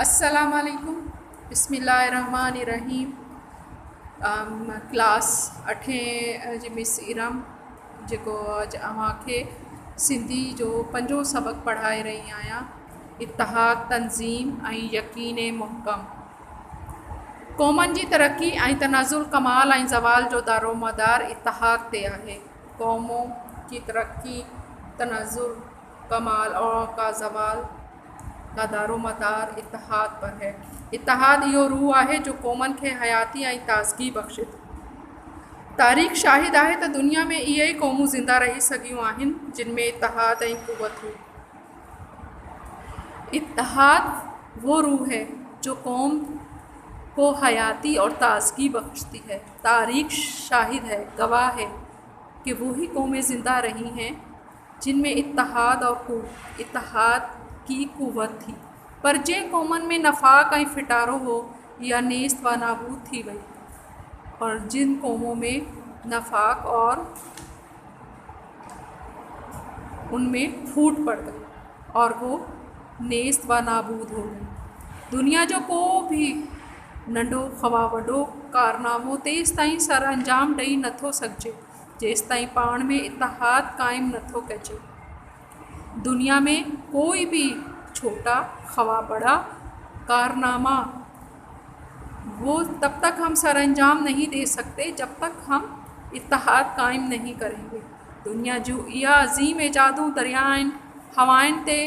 अस्सलाम वालेकुम। बिस्मिल्लाहिर्रहमानिर्रहीम। क्लास 8 जी मिस इरम जेको अॼु अव्हांखे सिंधी जो 5 सबक़ पढ़ाए रही आहियां। इत्तिहाद, तंज़ीम ऐं यकीन मुहकम। क़ौमनि जी तरक़ी ऐं तनाज़ुल, कमाल ऐं ज़वाल जो दारोमदार इत्तिहाद ते आहे। क़ौमों की तरक्की, तनाज़ुल, कमाल और का ज़वाल का दारोमदार इत्तिहाद पर है। इत्तिहाद इहो रूह आहे जो क़ौमनि खे हयाती ऐं ताज़गी बख़्शे थो। तारीख़ शाहिद आहे त दुनिया में इहे ई क़ौमूं ज़िंदा रही सघियूं आहिनि जिन में इत्तिहाद ऐं क़ुव्वत हुई। इत्तिहाद वो रूह है जो कौम को हयाती और ताज़गी बख्शती है। तारीख़ शाहिद है, गवाह है कि वही कौमें ज़िंदा रही हैं जिनमें इत्तिहाद की क़ुव्वत थी, पर जे क़ौमनि में नफ़ाक़ ऐं फिटारो हो या नेस्त व नाबूद थी वई। और जिन कौमों में नफ़ाक़ और उनमें फूट पड़ गई और वो नेस्त व नाबूद हो गई। दुनिया जो को भी नंढो खवा वॾो कारनामो तेसि ताईं सर अंजाम ॾेई नथो सघिजे जेसि ताईं पाण में इत्तिहाद क़ाइमु नथो कजे। दुनिया में कोई भी छोटा खवा बड़ा कारनामा वो तब तक हम सर अंजाम नहीं दे सकते जब तक हम इत्तिहाद क़ाइमु नहीं करेंगे। दुनिया जूं इहा अज़ीम इजादूं दरियाहनि, हवाउनि ते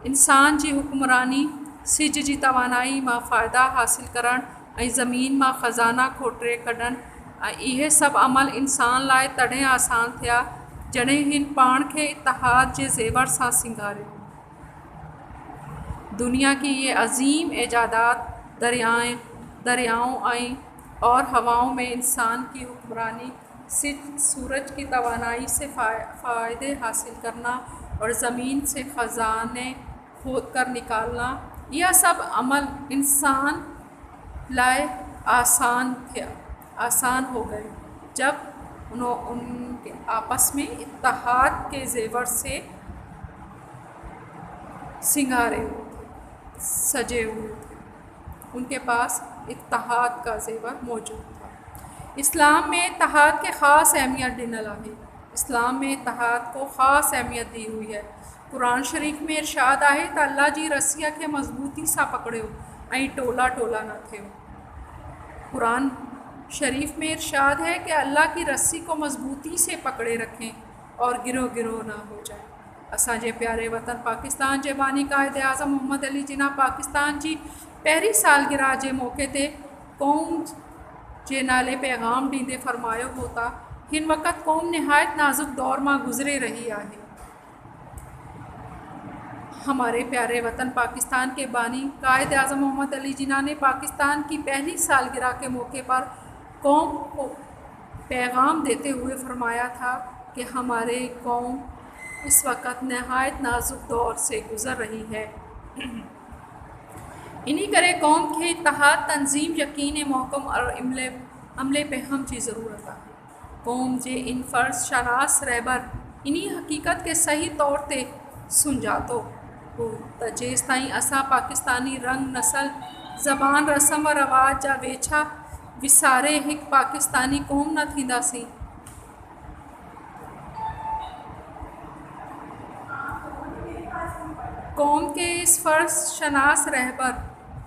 इंसान जी हुक्मरानी, सिज जी तवानाई मां फ़ाइदा हासिल करणु ऐं ज़मीन मां ख़ज़ाना खोटे कढणु, ऐं इहे सभु अमल इंसान लाइ तॾहिं आसान थिया जॾहिं हिन पाण खे इत्तिहाद जे ज़ेवर सां सिंगारियो। दुनिया की ये अज़ीम इजादात दरियाओं और हवाओं में इंसान की हुक्मरानी, सूरज की तवानाई से फ़ायदे हासिल करना और ज़मीन से ख़ज़ाने खोद कर निकालना, यह सब अमल इंसान लाए आसान हो गए जब उनके आपस में इत्तिहाद के ज़ेवर से सिंगारे सजे हुए थे। उनके पास इत्तिहाद का ज़ेवर मौजूद था। इस्लाम में इत्तिहाद के ख़ास अहमियत ॾिनल आहे। इस्लाम में इत्तिहाद को ख़ास अहमियत दी हुई है। कुरान शरीफ़ में इरशाद आहे त अल्लाह जी रस्सीअ खे मज़बूती सां पकड़ियो ऐं टोला टोला न थियो। कुरान शरीफ में इरशाद है कि अल्लाह की रस्सी को मज़बूती से पकड़े रखें और गिरो गिरो ना हो जाए। असांजे प्यारे वतन पाकिस्तान जे बानी कायदे आज़म मोहम्मद अली जिन्ना पाकिस्तान जी पहिरीं सालगिरह जे मौक़े ते क़ौम जे नाले पैगाम ॾींदे फ़रमायो हो त हिन वक़्तु क़ौम निहायत नाज़ुक दौर मां गुज़रे रही आहे। हमारे प्यारे वतन पाकिस्तान के बानी कायदे आज़म मोहम्मद अली जिन्ना ने पाकिस्तान की पहली सालगिरह के मौके पर कौम को पैगाम देते हुए फरमाया था कि हमारे कौम इस वक्त नहायत नाजुक दौर से गुज़र रही है। इन्हीं करे कौम के इत्तिहाद, तंज़ीम, यकीन मुहकम और अमले पे हम जी ज़रूरत है। कौम जे इन फ़र्ज़ शनास रहबर इन्हीं हकीकत के सही तौर ते सुञातो हो त जेसि ताईं असां पाकिस्तानी रंग, नस्ल, ज़बान, रस्म व रवाज जा वेछा विसारे हिकु पाकिस्तानी क़ौम न थींदासीं। कौम के इस फ़र्ज़ शनास रहबर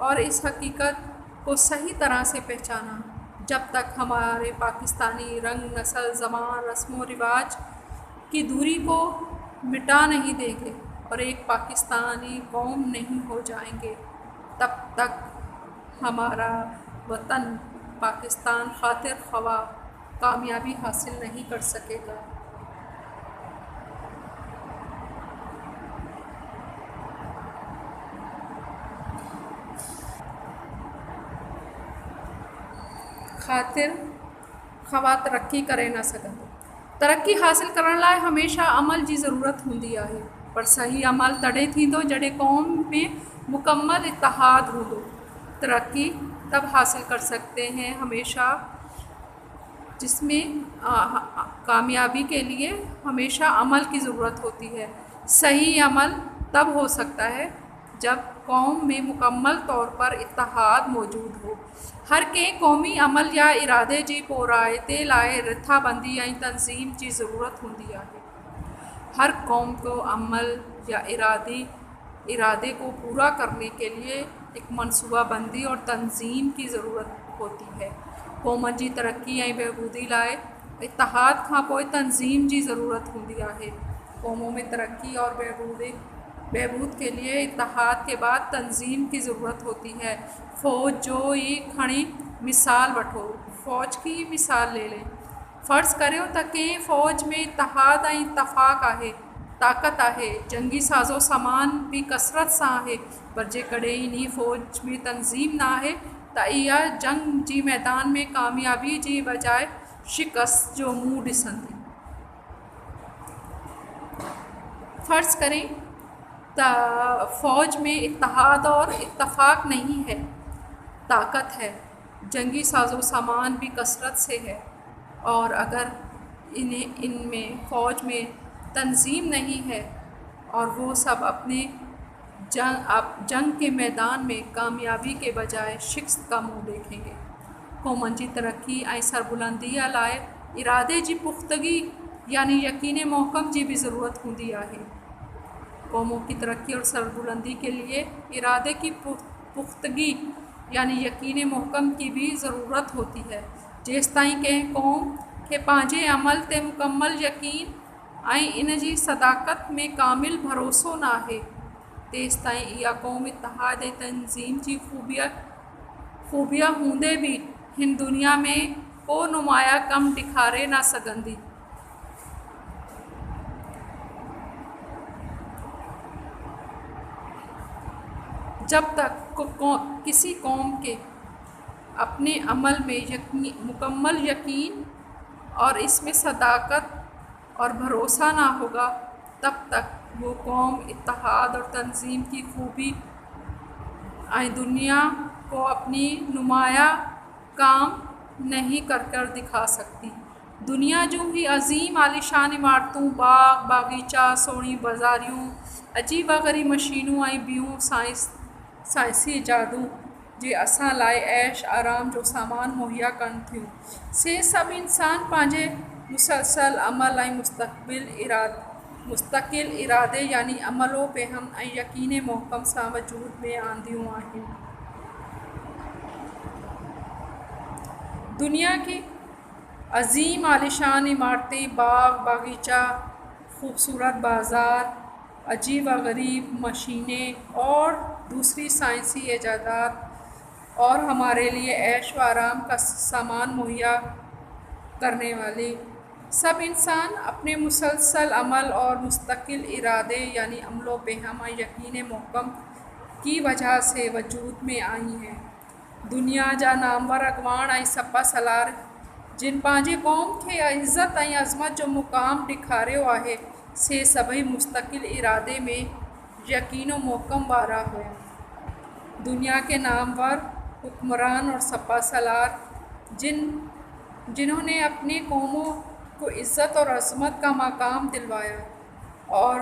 और इस हकीकत को सही तरह से पहचाना जब तक हमारे पाकिस्तानी रंग, नस्ल, ज़बान, रस्म व रिवाज की दूरी को मिटा नहीं देंगे और एक पाकिस्तानी कौम नहीं हो जाएंगे, तब तक हमारा वतन पाकिस्तान खातिर ख्वा कामयाबी हासिल नहीं कर सकेगा। खातिर ख्वा तरक्की करे न सघंदो। तरक्की हासिल करण लाइ हमेशा अमल जी ज़रूरत हूंदी आहे, पर सही अमल तॾहिं थींदो जॾहिं क़ौम में मुकम्मल इत्तिहाद हूंदो। तरक्की तब हासिल कर सकते हैं हमेशा जिसमें कामयाबी के लिए हमेशा अमल की ज़रूरत होती है। सही अमल तब हो सकता है जब कौम में मुकम्मल तौर पर इत्तहाद मौजूद हो। हर कंहिं क़ौमी अमल या इरादे जी पोराइते लाइ रिथाबंदी ऐं तंज़ीम जी ज़रूरत हूंदी आहे। हर कौम को अमल या इरादे को पूरा करने के लिए एक मनसूबाबंदी और तंज़ीम की ज़रूरत होती है। क़ौमनि जी तरक्की ऐं बहबूदी लाइ इत्तहाद खां पोइ तंज़ीम जी ज़रूरत हूंदी आहे। क़ौमों में तरक्की और बहबूद के लिए इत्तहाद के बाद तंज़ीम की ज़रूरत होती है। फ़ौज जो ये खणी मिसाल वठो, फ़ौज की मिसाल ले लें। फ़र्ज़ करियो त कंहिं फ़ौज में इत्तहाद ऐं इत्तफ़ाक़ आहे, ताक़त आहे, जंगी साज़ो सामान भी कसरत सां आहे, पर जेकॾहिं इन्ही फ़ौज में तंज़ीम न आहे त इहा जंग जी मैदान में कामयाबी जी बजाय शिकस्त जो मुंहुं ॾिसंदी। फ़र्ज़ करें त फ़ौज में इत्तहाद और इत्तफ़ाक़ नहीं है, ताकत है, जंगी साज़ो सामान भी कसरत से है, और अगर इनमें फ़ौज में तंज़ीम नहीं है और वो सब अपने जंग के मैदान में कामयाबी के बजाय शिकस्त का मुंह देखेंगे। क़ौमनि जी तरक्की ऐं सरबुलंदीअ लाइ इरादे जी पुख्तगी यानी यकीन मोहकम जी भी ज़रूरत हूंदी आहे। कौमों की तरक्की और सरबुलंदी के लिए इरादे की पुख्तगी यानी यकीन मोहकम की भी ज़रूरत होती है। जेसिताईं कंहिं क़ौम खे पंहिंजे अमल ते मुकम्मल यकीन ऐं इन जी सदाकत में कामिल भरोसो न आहे, तेसिताईं इहा क़ौम इत्तहाद ऐं तंज़ीम जी ख़ूबिया हूंदे भी हिन दुनिया में को नुमाया कम ॾेखारे न सघंदी। जब तक किसी कौम के अपने अमल में मुकम्मल यकीन और इसमें सदाकत और भरोसा ना होगा, तब तक वो कौम इत्तहाद और तंज़ीम की खूबी दुनिया को अपनी नुमाया काम नहीं कर दिखा सकती। दुनिया जो ही अजीम आलिशान इमारतूं, बाग बागीचा, सोणी बाज़ारियूं, अजीब गरीब मशीनूं ऐं ॿियूं साइंसी इजादूं जे असां लाइ ऐश आराम जो सामान मुहैया कनि थियूं, से सभु इंसान पंहिंजे मुसलसल अमल ऐं मुस्तक़िल इरादे यानी अमलो बेहम ऐं यकीन मोहकम सां वजूद में आंदियूं आहिनि। दुनिया की अजीम आलिशान इमारतें, बाग बागीचा, खूबसूरत बाज़ार, अजीब गरीब मशीनें और दूसरी साइंसी इजादात और हमारे लिए ऐश व आराम का सामान मुहैया करने वाले सब इंसान अपने मुसलसल अमल और मुस्तकिल इरादे यानी अमलो बेहम और यकीन मोहकम की वजह से वजूद में आई हैं। दुनिया जा नामवर अगवान ऐं सपा सलार जिन पंहिंजे क़ौम खे इज़्ज़त ऐं अज़मत जो मुक़ाम ॾेखारियो आहे, से सभई मुस्तकिल इरादे में यकीन मोहकम वारा हुआ। दुनिया के नामवर हुक्मरान और सपा सलार जिन्होंने अपने कौमों को इज़्ज़त और अज़मत का मकाम दिलवाया और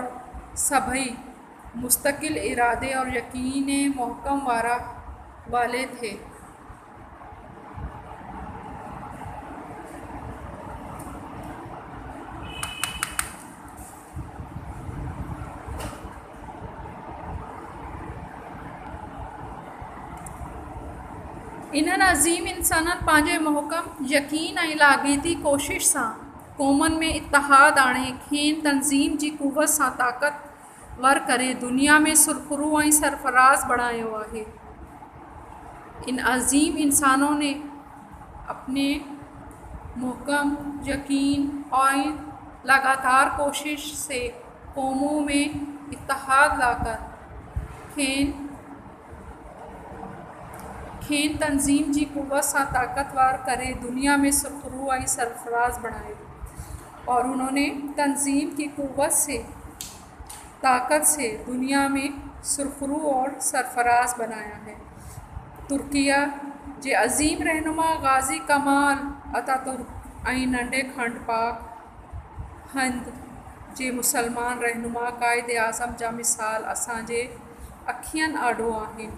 सभई मुस्तकिल इरादे और यकीन मोहकम वाले थे। इन्हनि अज़ीम इंसाननि पंहिंजे मोहकम यकीन ऐं लाॻीती कोशिश सां क़ौमनि में इत्तहाद आणे खेनि तंज़ीम जी क़ुव्वत सां ताक़तवर करे दुनिया में सुरख़ुरू ऐं सरफ़राज़ बणायो आहे। इन अज़ीम इंसानों ने अपने मोहकम यकीन और लगातार कोशिश से क़ौमों में इत्तहाद लाकर खेनि तंज़ीम जी क़ुव्वत सां ताक़तवर करे दुनिया में सुरख़ुरू ऐं सरफ़राज़ बणायो, और उन्होंने तंज़ीम की क़ुव्वत से ताकत से दुनिया में सुरख़ुरू और सरफ़राज़ बनाया है। तुर्किया जे अज़ीम रहनुमा गाज़ी कमाल अतातुर्क ऐं नंढे खंड पाक हिंद जे मुसलमान रहनुमा क़ाइद आज़म जा मिसाल असांजे अखियन आडो आहिन।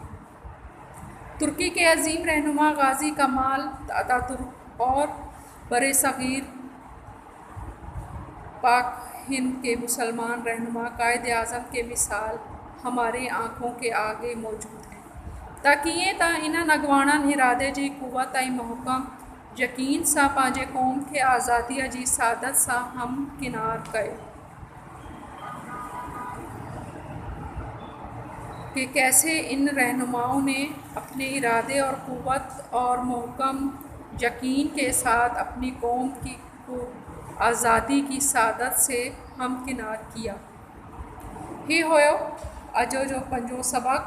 तुर्की के अजीम रहनुमा गाजी कमाल अतातुर्क और बरे सग़ीर पाक हिंद के मुसलमान रहनुमा कायद आज़म के मिसाल हमारी आँखों के आगे मौजूद हैं। ताकि ता इन्हनि अॻवाननि इरादे जी क़ुवत ऐं महकम यकीन सां पंहिंजे क़ौम खे आज़ादीअ जी सादत सां हमकिनार कयो कि कैसे इन रहनुमाओं ने अपने इरादे और क़ुव्वत और महकम यकीन के साथ अपनी कौम की को आज़ादी की सादत से हमकिनार किया। ही होयो अजो जो पंजो सबक,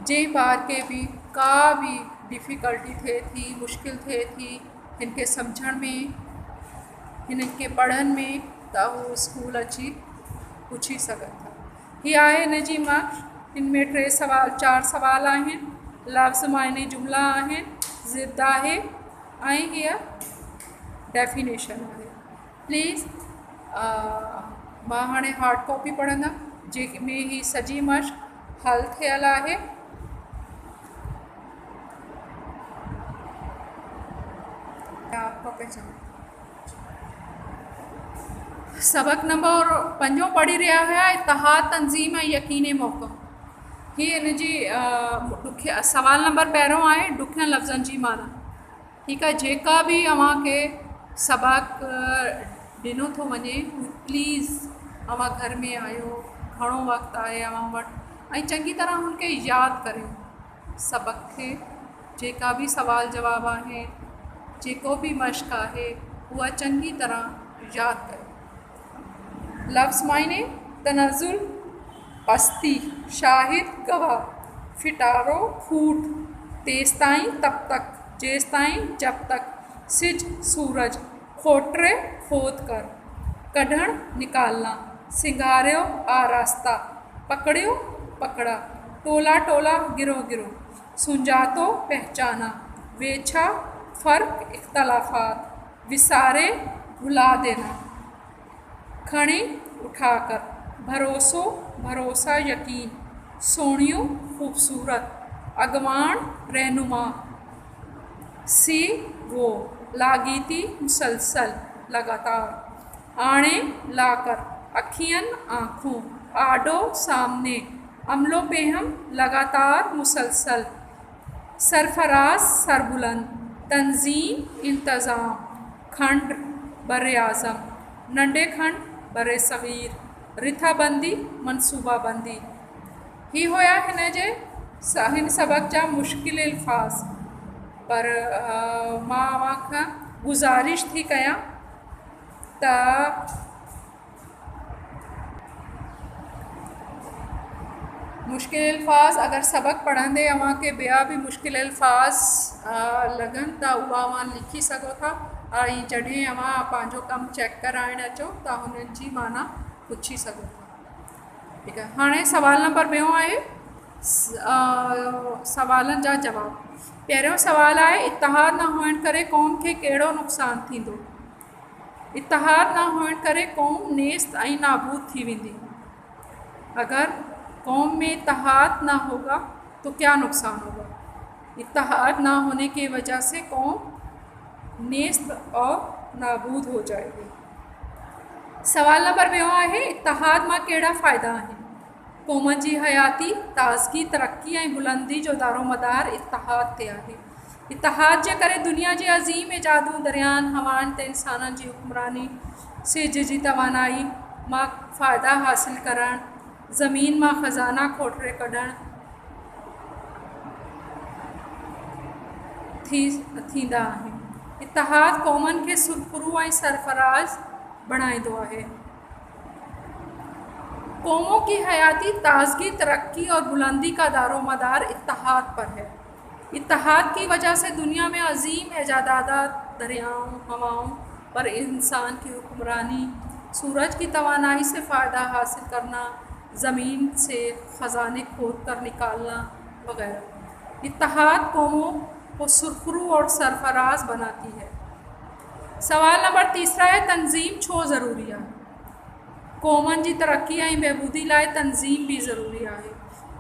जे बार के भी का भी डिफ़िकल्टी थे थी, मुश्किल थे थी इनके समझण में, इनके पढ़ण में, त वो स्कूल अची पुछी सघनि था। ही आहे हिन जी मार्क्स। हिन में 4 सवाल आहिनि, लफ़्ज़ मायने जुमला आहिनि, ज़िद आहे ऐं हीअ डेफिनेशन आहे। प्लीज़ मां हाणे हार्ड कॉपी पढ़ंदमि जंहिंमें ही सॼी मश्क हल थियल आहे। आपका पहचान सबक नंबर 5 पढ़ी रहा है, इत्तिहाद तंज़ीम ऐं यकीन मौक़िफ़। ही इन जी सवाल नंबर 1 आहे ॾुखियनि लफ़्ज़नि जी माना। ठीकु आहे, जेका बि अव्हांखे सबक ॾिनो थो वञे प्लीज़ अव्हां घर में आहियो, घणो वक़्तु आहे अव्हां वटि, ऐं चङी तरह हुनखे यादि करियो सबक खे। जेका बि सवाल जवाब आहे, जेको बि मश्क आहे, उहा चङी तरह यादि करियो। लफ्ज़ मायने तनज़ुल पस्ती, शाहिद गवाह, फिटारो फूट, तेस्ताईं तब तक, जेसताईं जब तक, सिज सूरज, खोटरे खोद कर, कढ़ण निकालना, सिंगारियो आरास्ता, पकड़ियो पकड़ा, टोला टोला गिरो गिरो, सुंजातो पहचाना, वेछा फ़र्क इख्तलाफात, विसारे भुला देना, खणी उठाकर, भरोसो भरोसा यकीन, सोणियो खूबसूरत, अगवान रहनुमा, सी वो, लागीती मुसलसल लगातार, आणे लाकर, अखियन आँखों, आडो सामने, अमलो पेहम लगातार मुसलसल, सरफराज सरबुलंद, तंजीम इंतज़ाम, खंड बरे आज़म, नंढे खंड बरे सग़ीर, रिथाबंदी मनसूबाबंदी। ही होया हिन सबक जा मुश्किल अल्फाज़। पर मां अव्हां खां गुज़ारिश थी कयां त मुश्किल अल्फाज़ अगर सबक पढ़ंदे अव्हांखे ॿिया बि मुश्किल अल्फाज़ लॻनि त उहा अव्हां लिखी सघो था, ऐं जॾहिं अव्हां पंहिंजो कमु चेक कराइणु अचो त हुननि जी माना पुछी सघो था। ठीकु आहे, हाणे सवाल नंबर 2 आहे सवालनि जा जवाब। पहिरियों सवाल आहे इत्तिहाद न हुअण करे क़ौम खे कहिड़ो नुक़सानु थींदो। इत्तिहाद न हुअण करे क़ौम नेस्त ऐं नाबूद थी वेंदी। अगर कौम में इत्तिहाद ना होगा तो क्या नुकसान होगा। इत्तिहाद ना होने की वजह से कौम नेस्त और नाबूद हो जाएगी। सवाल नंबर 2 आहे इत्तिहाद मां कहिड़ा फ़ाइदा आहिनि। क़ौमनि जी हयाती, ताज़गी, तरक्की ऐं बुलंदी जो दारोमदार इत्तिहाद ते आहे। इत्तिहाद जे करे दुनिया जे अज़ीम इजादूं, दरियाहनि, हवाउनि ते इंसाननि जी हुक्मरानी, सिज जी तवानाई मां फ़ाइदा हासिल करणु, ज़मीन मां ख़ज़ाना खोटरे कढणु थींदा आहिनि। इत्तिहाद क़ौमनि खे सुरख़ुरू ऐं सरफराज़ बणाईंदो आहे। कौमों की हयाती, ताज़गी, तरक्की और बुलंदी का दारोमदार इत्तिहाद पर है। इत्तिहाद की वजह से दुनिया में अजीम एजादात, दरियाओं, हवाओं पर इंसान की हुक्मरानी, सूरज की तवानाई से फ़ायदा हासिल करना, ज़मीन से ख़ज़ाने खोद कर निकालना वगैरह। इत्तिहाद कौमों को सुरखरू और सरफराज बनाती है। सवाल नंबर 3 है तंजीम छो ज़रूरी है। क़ौमनि जी तरक़ी ऐं बहिबूदी लाइ तनज़ीम बि ज़रूरी आहे,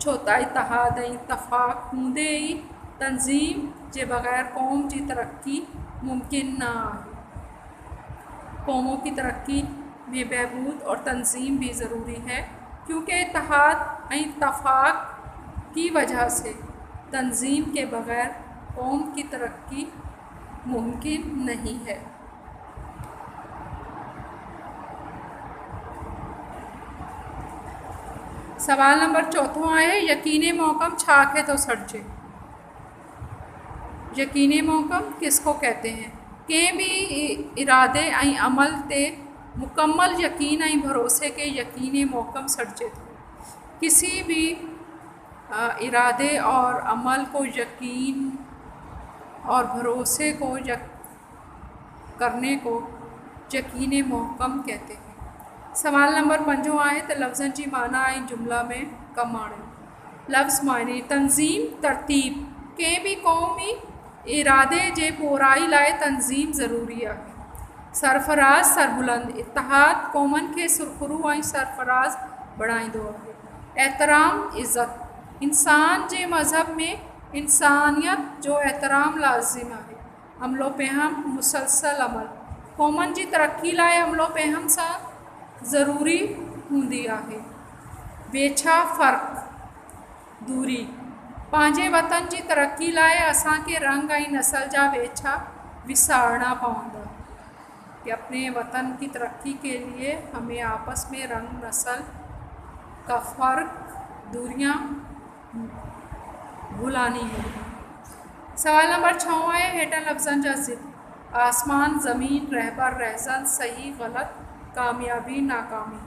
छो त इतिहाद ऐं इत्तफ़ाक़ हूंदे ई तनज़ीम जे बग़ैर क़ौम जी तरक़ी मुमकिन न आहे। कौमों की तरक्की में बहबूद और तंजीम भी ज़रूरी है, क्योंकि इत्तेहाद इत्तफ़ाक़ की वजह से तंजीम के बग़ैर कौम की तरक्की मुमकिन नहीं है। सवाल नंबर 4 है, यकीने मोहकम छाखे तो सड़चे। यकीने मोहकम किसको कहते हैं? कंहिं भी इरादे ऐं अमल ते मुकम्मल यकीन ऐं भरोसे के यकीने मोहकम सड़चे थो। किसी भी इरादे और अमल को यकीन और भरोसे को करने को यकीने मोहकम कहते हैं। सवाल नंबर 5 आहे त लफ़्ज़नि जी माना ऐं जुमला में कमु आणियो। लफ़्ज़ माने तंज़ीम तरतीब। कंहिं बि क़ौमी इरादे जे पूराई लाइ तंज़ीम ज़रूरी आहे। सरफ़राज़ सरबुलंद। इत्तेहाद क़ौमनि खे सुरख़ुरू ऐं सरफ़राज़ बणाईंदो आहे। एहतराम इज़्ज़त। इंसान जे मज़हब में इंसानियत जो एहतराम लाज़िम आहे। अमलो पेहम मुसलसल अमल। क़ौमनि जी तरक्की लाइ अमलो पेहम सां ज़रूरी हूंदी आहे। वेछा फ़र्क़ दूरी। पंहिंजे वतन जी तरक्की लाइ असांखे रंग ऐं नस्ल जा वेछा विसारना पवंदा, कि अपने वतन की तरक्की के लिए हमें आपस में रंग नस्ल का फ़र्क दूरियां भुलानी है। सवाल नंबर 6 है, हेठा लफ़्ज़नि जा ज़िद। आसमान ज़मीन रहबर रहज़न सही ग़लत कामयाबी नाकामी।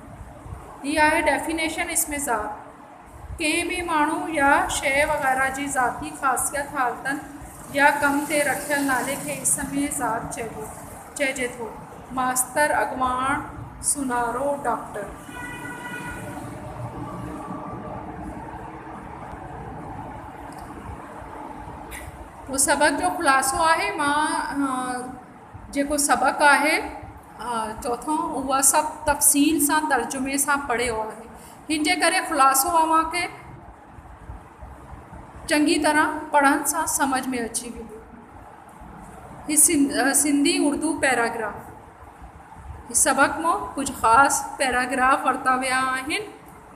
ये आहे डेफिनेशन इसमें ज़ात। कंहिं भी माण्हू या शइ वग़ैरह जी ज़ाती ख़ासियत हालतनि या कम ते रखियल नाले खे इसम में ज़ात चइजे थो। मास्तर, अॻवान, सुनारो, डॉक्टर। तो सबक जो ख़ुलासो आहे, मां जेको सबक आहे चौथों उहा सभु तफ़सील सां तर्जुमे सां पढ़ियो आहे। हिन जे करे ख़ुलासो अव्हांखे चङी तरह पढ़ण सां सम्झ में अची वेंदो। ही सिंधी उर्दू पैराग्राफ। सबक मां कुछ ख़ासि पैराग्राफ वरिता विया आहिनि।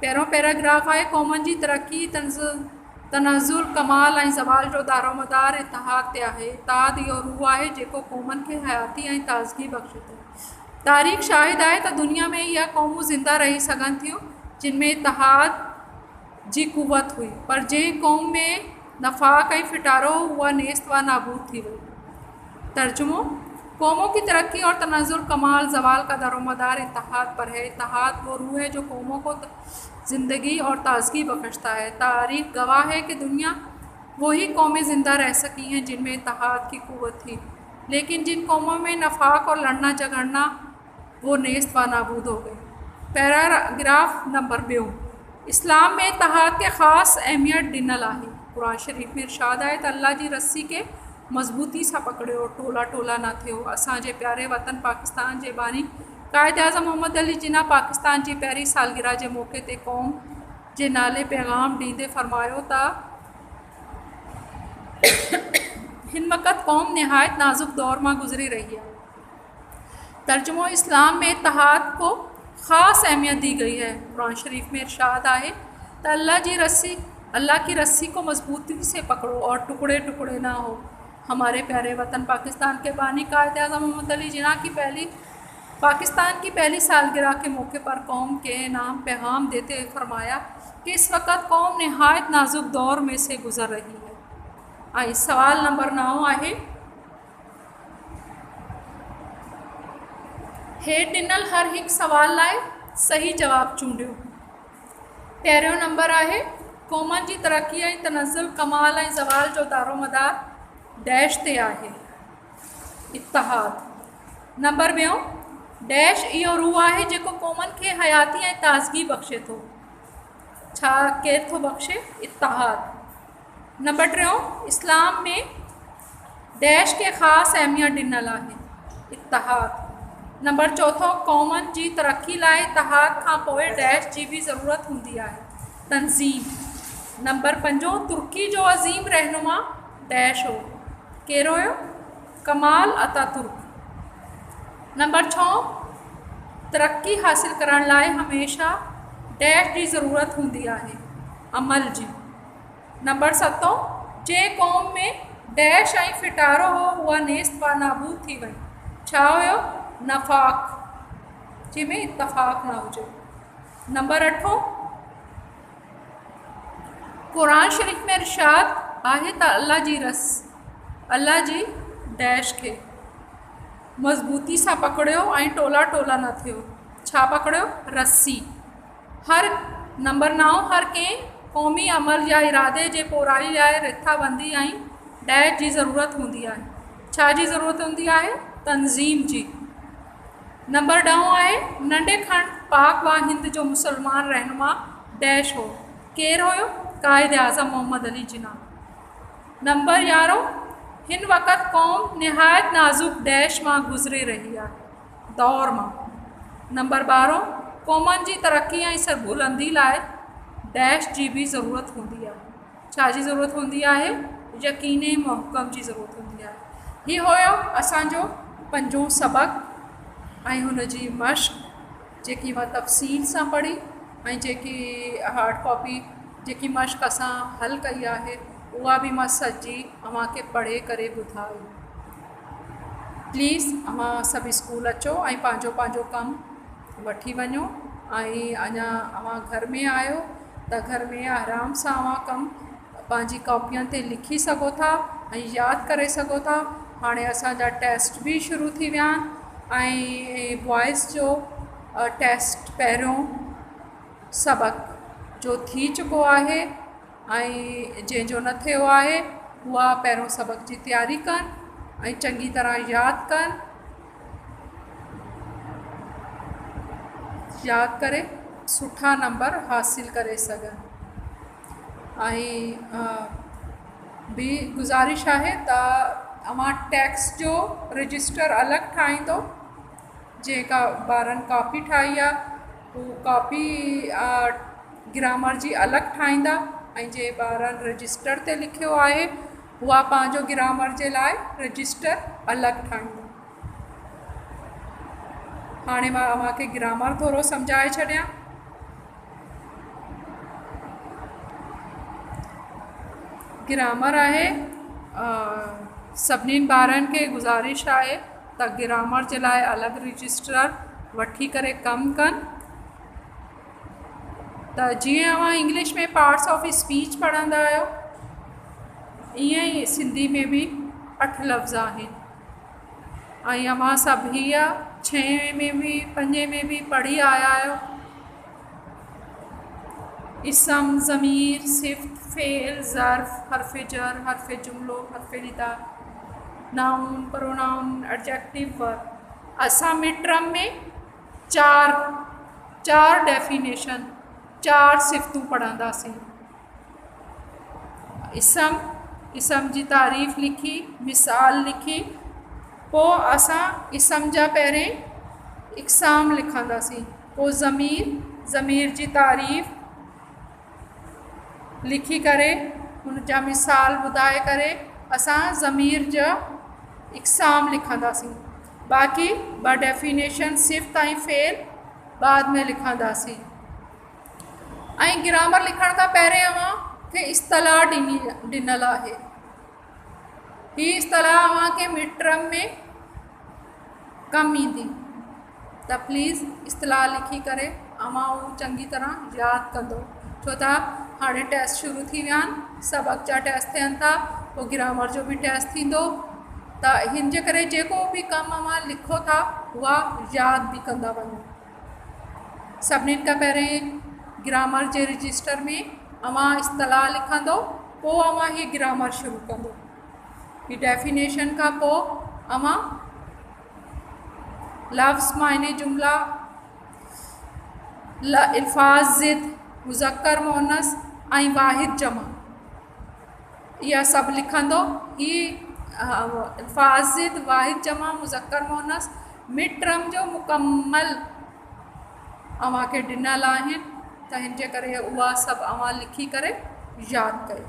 पहिरों पैराग्राफ आहे, क़ौमनि जी तरक्की तनज़ुल कमाल ऐं ज़वाल जो दारोमदार इत्तेहाद ते आहे। इत्तेहाद इहो रूह आहे जेको क़ौमनि खे हयाती ऐं ताज़गी बख़्शे थो। तारीख़ शाहिद आहे त दुनिया में इहा क़ौमूं ज़िंदा रही सघनि थियूं जिन में इत्तेहाद जी क़ुवत हुई, पर जंहिं क़ौम में नफ़ाक़ ऐं फिटारो उहा नेस्त व नाबूद थी वई। तर्जुमो, कौमों की तरक्की और तनज़ुल कमाल ज़वाल का दारोमदार इत्तेहाद पर है। इत्तेहाद वो रूह है जो कौमों को ज़िंदगी और ताज़गी बख्शता है। तारीख़ गवाह है कि दुनिया वही कौमें ज़िंदा रह सकी हैं जिनमें इत्तेहाद की क़ुव्वत थी, लेकिन जिन कौमों में नफ़ाक़ और लड़ना झगड़ना वो नेस्त व नाबूद हो गए। पैराग्राफ नंबर 2, इस्लाम में इत्तेहाद के ख़ासि अहमियत ॾिनल आहे। कुरान शरीफ़ में इरशाद आहे त अल्लाह जी रस्सी के मज़बूती सां पकड़ियो, टोला टोला न थियो। असांजे प्यारे वतन पाकिस्तान जे बानी क़ाइद आज़म मोहम्मद अली जिन्ना पाकिस्तान जी पहिरीं सालगिरह जे मौक़े ते क़ौम जे नाले पैगाम ॾींदे फ़रमायो त हिन वक़्त क़ौम निहायत नाज़ुक दौर मां गुज़री रही है। तर्जुमो, इस्लाम में इत्तेहाद को ख़ास अहमियत दी गई है। कुरान शरीफ में इरशाद आहे त अल्लाह की रस्सी को मजबूती से पकड़ो और टुकड़े टुकड़े ना हो। हमारे प्यारे वतन पाकिस्तान के बानी क़ाइद आज़म मोहम्मद अली जिन्ना की पाकिस्तान की पहली सालगिरह के मौके पर कौम के नाम पैगाम देते हुए फरमाया कि इस वक़्त कौम निहायत नाजुक दौर में से गुज़र रही है। आई सवाल नंबर 9 आहे, हेठि ॾिनल हर हिकु सवाल लाइ सही जवाब चूंडियो। पहिरियों नंबर आहे, क़ौमनि जी तरक्की ऐं तनज़ुल कमाल ऐं ज़वाल जो दारोमदार डैश ते आहे, इत्तेहाद। नंबर 2, डैश इहो रूह आहे जेको क़ौमनि खे हयाती ऐं ताज़गी बख़्शे थो। छा केरु थो बख़्शे? इत्तेहाद। नंबर 3, इस्लाम में डैश के ख़ासि अहमियत ॾिनल आहे, इत्तेहाद। नंबर चौथो, क़ौमनि जी तरक़ी लाइ इतिहाद खां पोइ डैश जी बि ज़रूरत हूंदी आहे, तंज़ीम। नंबर पंजो, तुर्की जो अज़ीम रहनुमा डैश हो, कहिड़ो हुयो? Kemal Ataturk. नंबर छह, तरक़ी हासिल करण लाइ हमेशा डैश जी ज़रूरत हूंदी आहे, अमल जी। नंबर सतो, जे क़ौम में डैश ऐं फिटारो हो उहा नेस्त व नाबूद थी वई, छा हुयो? नफ़ाक़, जंहिंमें इतफ़ाक़ न हुजे। नंबर अठो, क़ुरान शरीफ़ में इरशाद आहे त अल्लाह जी डैश खे मज़बूती सां पकड़ियो ऐं टोला टोला न थियो, छा पकड़ियो? रस्सी। नंबर 9, हर कंहिं क़ौमी अमल या इरादे जे पोराई लाइ रिथाबंदी ऐं डैश जी ज़रूरत हूंदी आहे, छा जी ज़रूरत हूंदी आहे? तंज़ीम जी। नंबर 10 आहे, नंढे खंड पाक व हिंद जो मुसलमान रहनुमा डैश हो, केरु हुयो? क़ाइद आज़म मोहम्मद अली जिन्ना। नंबर 11, हिन वक़्त क़ौम निहायत नाज़ुक डैश मां गुज़रे रही आहे, दौर मां। नंबर 12, क़ौमनि जी तरक़ी ऐं सरबुलंदी लाइ डैश जी बि ज़रूरत हूंदी आहे, छा जी ज़रूरत हूंदी आहे? यकीने मुहकम जी ज़रूरत हूंदी आहे। हीउ हुयो असांजो 5हों सबक़ु ऐं हुन जी मश्क, जेकी मां तफ़सील सां पढ़ी ऐं जेकी हार्ड कॉपी जेकी मश्क असां हल कई आहे उहा बि मां सॼी अव्हांखे पढ़े करे ॿुधाई। प्लीज़ अव्हां सभु स्कूल अचो ऐं पंहिंजो पंहिंजो कमु वठी वञो, ऐं अञा अव्हां घर में आहियो त घर में आराम सां अव्हां कमु पंहिंजी कॉपियुनि ते लिखी सघो था ऐं यादि करे सघो था। हाणे असांजा टेस्ट बि शुरू थी विया आहिनि ऐं वॉइस जो टेस्ट पहिरियों सबक़ जो थी चुको आहे ऐं जंहिंजो न थियो आहे उहा पहिरियों सबक़ जी तयारी कनि ऐं चङी तरह यादि कनि, यादि करे सुठा नंबर हासिल करे सघनि। ऐं ॿी गुज़ारिश आहे त अव्हां टैक्स जो रजिस्टर अलॻि ठाहींदो, जेका ॿारनि कॉपी ठाही आहे उहा कॉपी ग्रामर जी अलॻि ठाहींदा ऐं जे ॿारनि रजिस्टर ते लिखियो आहे उहा पंहिंजो ग्रामर जे लाइ रजिस्टर अलॻि ठाहींदा। हाणे मां अव्हांखे ग्रामर थोरो सम्झाए छॾियां। ग्रामर आहे, सभिनीनि ॿारनि खे गुज़ारिश आहे त ग्रामर जे लाइ अलॻि रजिस्टर वठी करे कमु कनि। त जीअं अव्हां इंग्लिश में पार्ट्स ऑफ स्पीच पढ़ंदा आहियो ईअं ई सिंधी में बि 8 लफ़्ज़ आहिनि ऐं अव्हां सभु हीअ 6 में बि 5 में बि पढ़ी आया आहियो। इसम, ज़मीर, सिफ़्त, फ़ेल, ज़र्फ़, हर्फ़े जर, हर्फ़े जुमिलो, हर्फ़े निदा, नाउन, प्रोनाउन, एडजेक्टिव, वर्ब। असां मिड टर्म में 4 डेफिनेशन 4 सिफ़तूं पढ़ंदासीं। इसम जी तारीफ़ लिखी, मिसाल लिखी, पोइ असां इसम जा पहिरें इक़साम लिखंदासीं, पोइ ज़मीर जी तारीफ़ लिखी करे हुन जा मिसाल ॿुधाए करे असां ज़मीर जा इक़साम लिखंदासीं। बाक़ी 2 डेफिनेशन सिफ़्त ऐं फ़ेल बाद में लिखंदासीं। ऐं ग्रामर लिखण खां पहिरें अव्हांखे इस्तलाह ॾिनल आहे। हीअ इस्तलाह अव्हांखे मिड टर्म में कमु ईंदी, त प्लीज़ इस्तलाह लिखी करे अव्हां उहो चङी तरह यादि कंदो, छो त हाणे टेस्ट शुरू थी विया आहिनि, सबक़ जा टेस्ट थियनि था, पोइ ग्रामर जो बि टेस्ट थींदो, त हिन जे करे जेको बि कमु अव्हां लिखो था उहा यादि बि कंदा वञो। सभिनीनि खां पहिरें ग्रामर जे रजिस्टर में अव्हां इस्तलाह लिखंदो, पोइ अव्हां हीअ ग्रामर शुरू कंदो। हीअ डेफिनेशन खां पोइ अव्हां लफ़्ज़, मायने, जुमिला, अल्फ़ाज़, ज़िद, मुज़क्कर, मुअन्नस ऐं वाहिद जमा इहा सभु लिखंदो। हीअ अल्फ़ाज़, ज़िद, वाहिद जमा, मुज़क्कर, मुअन्नस मिड टर्म जो मुकम्मल अवां खे ॾिनल आहिनि, त हिन जे करे उहा सभु अवां लिखी करे यादि कयो।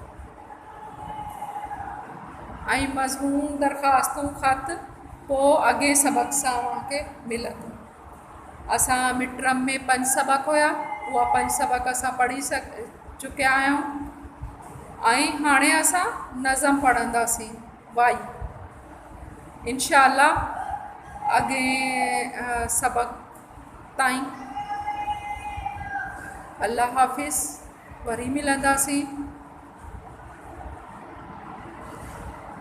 ऐं मज़मून दरख़्वास्तूं ख़त पोइ अॻे सबक़ सां अव्हांखे मिलंदो। असां मिड टर्म में 5 सबक़ हुया, उहा 5 सबक़ असां पढ़ी चुकिया आहियूं। ऐं हाणे असां नज़म पढ़ंदासीं वाई। इंशाअल्लाह अॻे सबक़ ताईं अल्लाह हाफ़िज़, वरी मिलंदासीं।